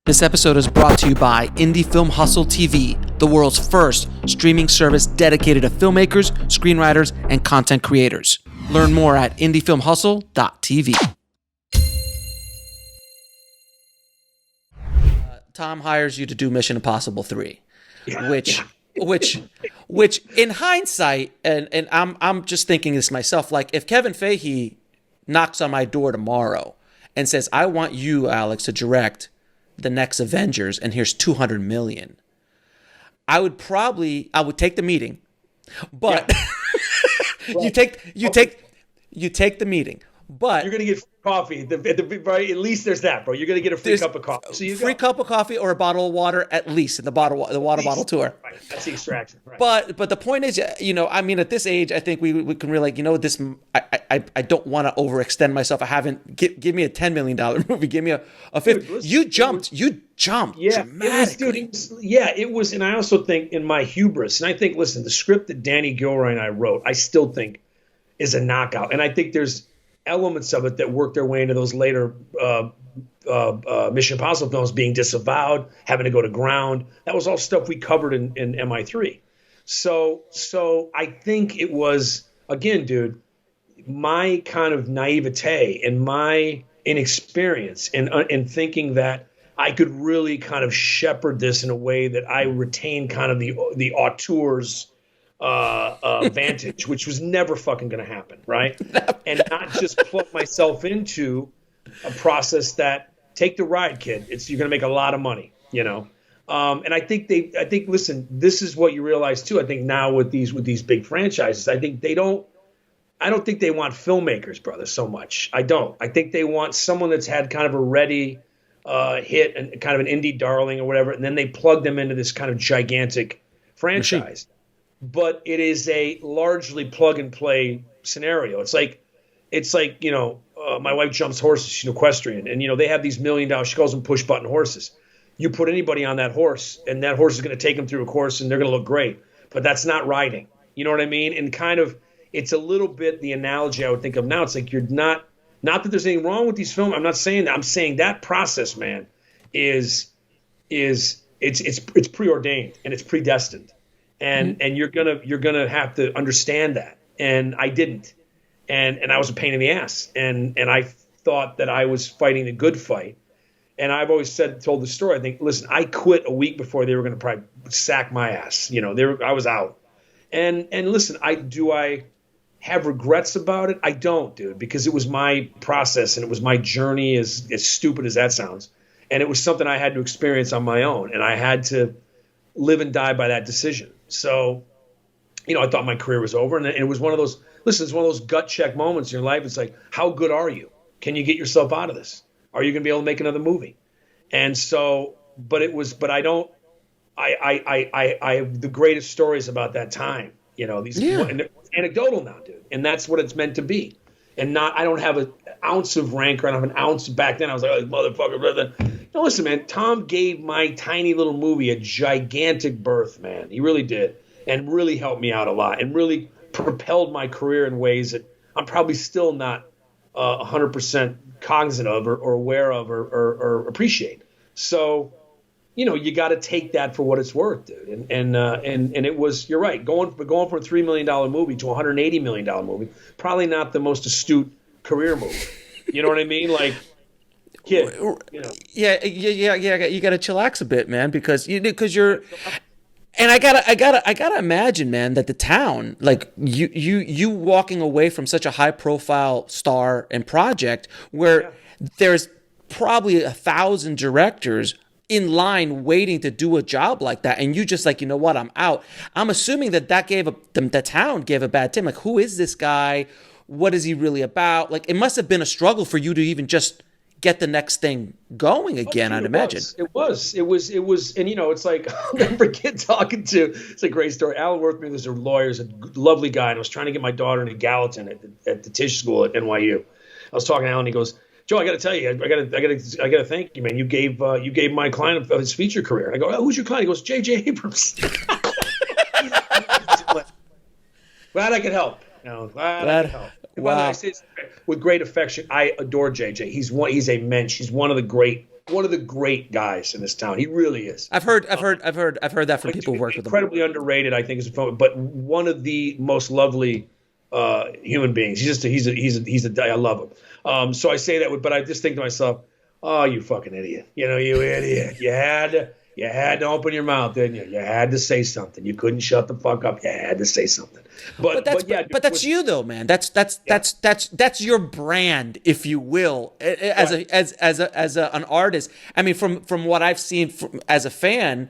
This episode is brought to you by Indie Film Hustle TV, the world's first streaming service dedicated to filmmakers, screenwriters, and content creators. Learn more at indiefilmhustle.tv. Tom hires you to do Mission Impossible 3, which in hindsight, and I'm just thinking this myself, like if Kevin Feige knocks on my door tomorrow and says, I want you, Alex, to direct the next Avengers, and here's $200 million. I would take the meeting, but you take the meeting, but you're gonna get coffee. Right? At least there's that, bro. You're gonna get a free cup of coffee. So you cup of coffee or a bottle of water at least in the water bottle tour. Right. That's the extraction. Right. But the point is, I mean, at this age, I think we can really, this. I don't want to overextend myself. I haven't. Give me a $10 million movie. Give me a $50. You jumped. Yeah, dramatically. It was. And I also think in my hubris, and I think, listen, the script that Danny Gilroy and I wrote, I still think is a knockout, and I think there's elements of it that work their way into those later Mission Impossible films being disavowed, having to go to ground. That was all stuff we covered in MI3. So I think it was, again, dude, my kind of naivete and my inexperience in thinking that I could really kind of shepherd this in a way that I retain kind of the auteur's vantage, which was never fucking going to happen, right? And not just plug myself into a process that take the ride, kid. You're going to make a lot of money, And I think listen, this is what you realize too. I think now with these big franchises, I don't think they want filmmakers, brother, so much. I don't. I think they want someone that's had kind of a ready hit and kind of an indie darling or whatever, and then they plug them into this kind of gigantic franchise. Machine. But it is a largely plug and play scenario. It's like my wife jumps horses. She's an equestrian, and they have these $1 million. She calls them push button horses. You put anybody on that horse, and that horse is going to take them through a course, and they're going to look great. But that's not riding. You know what I mean? And kind of, it's a little bit the analogy I would think of now. It's like you're not that there's anything wrong with these films. I'm not saying that. I'm saying that process, man, is it's preordained and it's predestined. And you're gonna have to understand that. And I didn't. And I was a pain in the ass. And I thought that I was fighting the good fight. And I've always told the story. I think, listen, I quit a week before they were gonna probably sack my ass. I was out. And listen, I have regrets about it? I don't, dude, because it was my process and it was my journey, as stupid as that sounds. And it was something I had to experience on my own. And I had to live and die by that decision. So, I thought my career was over, and it was one of those. Listen, it's one of those gut check moments in your life. It's like, how good are you? Can you get yourself out of this? Are you going to be able to make another movie? And so, but I don't. I have the greatest stories about that time. And it's anecdotal now, dude, and that's what it's meant to be. And I don't have an ounce of rancor. I don't have an ounce back then. I was like, oh, motherfucker, brother. No, listen, man. Tom gave my tiny little movie a gigantic birth, man. He really did, and really helped me out a lot, and really propelled my career in ways that I'm probably still not 100% cognizant of, or aware of, or appreciate. So, you got to take that for what it's worth, dude. And it was. You're right. Going from a $3 million movie to a $180 million movie, probably not the most astute career move. You know what I mean? Like, kid. Yeah. You got to chillax a bit, man, because you're. And I gotta imagine, man, that the town, like you walking away from such a high profile star and project where there's probably 1,000 directors in line waiting to do a job like that, and you just like, you know what, I'm out. I'm assuming that the town gave a bad tip. Like, who is this guy? What is he really about? Like, it must have been a struggle for you to even just get the next thing going again, I'd imagine. It was. And, it's like, I'll never forget talking to, it's a great story. Alan Worthman was a lawyer, is a lovely guy, and I was trying to get my daughter into Gallatin at the Tisch School at NYU. I was talking to Alan, and he goes, Joe, I got to tell you, I got to thank you, man. You gave my client his feature career. I go, oh, who's your client? He goes, J.J. Abrams. Glad I could help. Glad I could help. Wow. I say with great affection, I adore JJ. He's a mensch. He's one of the great one of the great guys in this town. He really is. I've heard that from people who worked with him. Incredibly underrated, I think, as a film, but one of the most lovely human beings. I love him. So I say that, but I just think to myself, oh, you fucking idiot. You idiot. You had to open your mouth, didn't you? You had to say something. You couldn't shut the fuck up. You had to say something. But that's you though, man. That's your brand, if you will, as an artist. I mean, from what I've seen as a fan,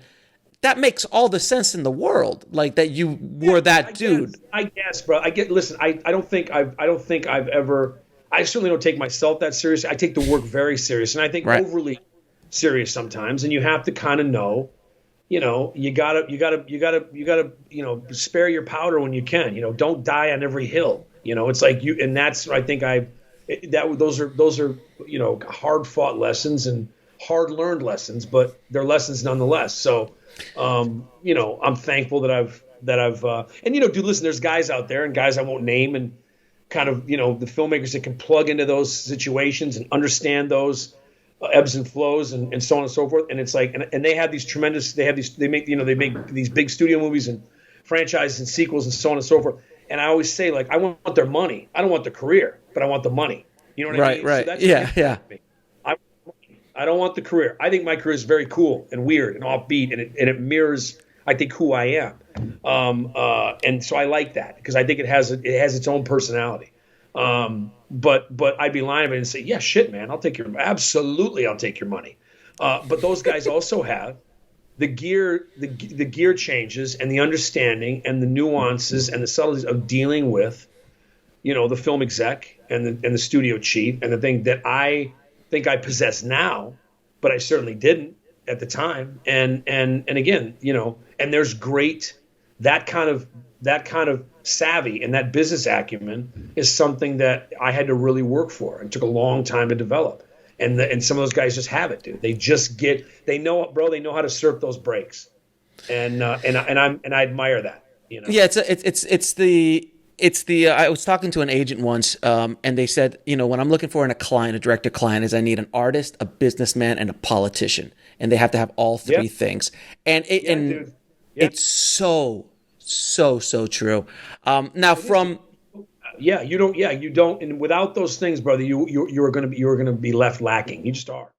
that makes all the sense in the world. Like that you were that dude. I guess, bro. Listen, I don't think I've ever. I certainly don't take myself that seriously. I take the work very serious, and I think overly serious sometimes. And you have to kind of know, you gotta, spare your powder when you can. Don't die on every hill. It's like you, and that's I think those are hard fought lessons and hard learned lessons, but they're lessons nonetheless. So, I'm thankful that I've dude, listen, there's guys out there and guys I won't name and kind of, the filmmakers that can plug into those situations and understand those ebbs and flows and so on and so forth. And it's like, and they have these they make these big studio movies and franchises and sequels and so on and so forth. And I always say, like, I want their money. I don't want the career, but I want the money. You know what I mean? Right. So that's yeah. I don't want the career. I think my career is very cool and weird and offbeat, and it mirrors, I think, who I am. And so I like that because I think it has its own personality. But I'd be lying and say, yeah, shit, man, I'll take your money. But those guys also have the gear changes and the understanding and the nuances and the subtleties of dealing with, the film exec and the studio chief, and the thing that I think I possess now, but I certainly didn't at the time. And again, and there's great, that kind of savvy and that business acumen is something that I had to really work for and took a long time to develop. And some of those guys just have it, dude. They know how to surf those breaks. And I admire that, Yeah, it's the I was talking to an agent once, and they said, when I'm looking for a director client, is I need an artist, a businessman, and a politician, and they have to have all three things. And it's so true. Now you don't, and without those things, brother, you are going to be left lacking. You just are.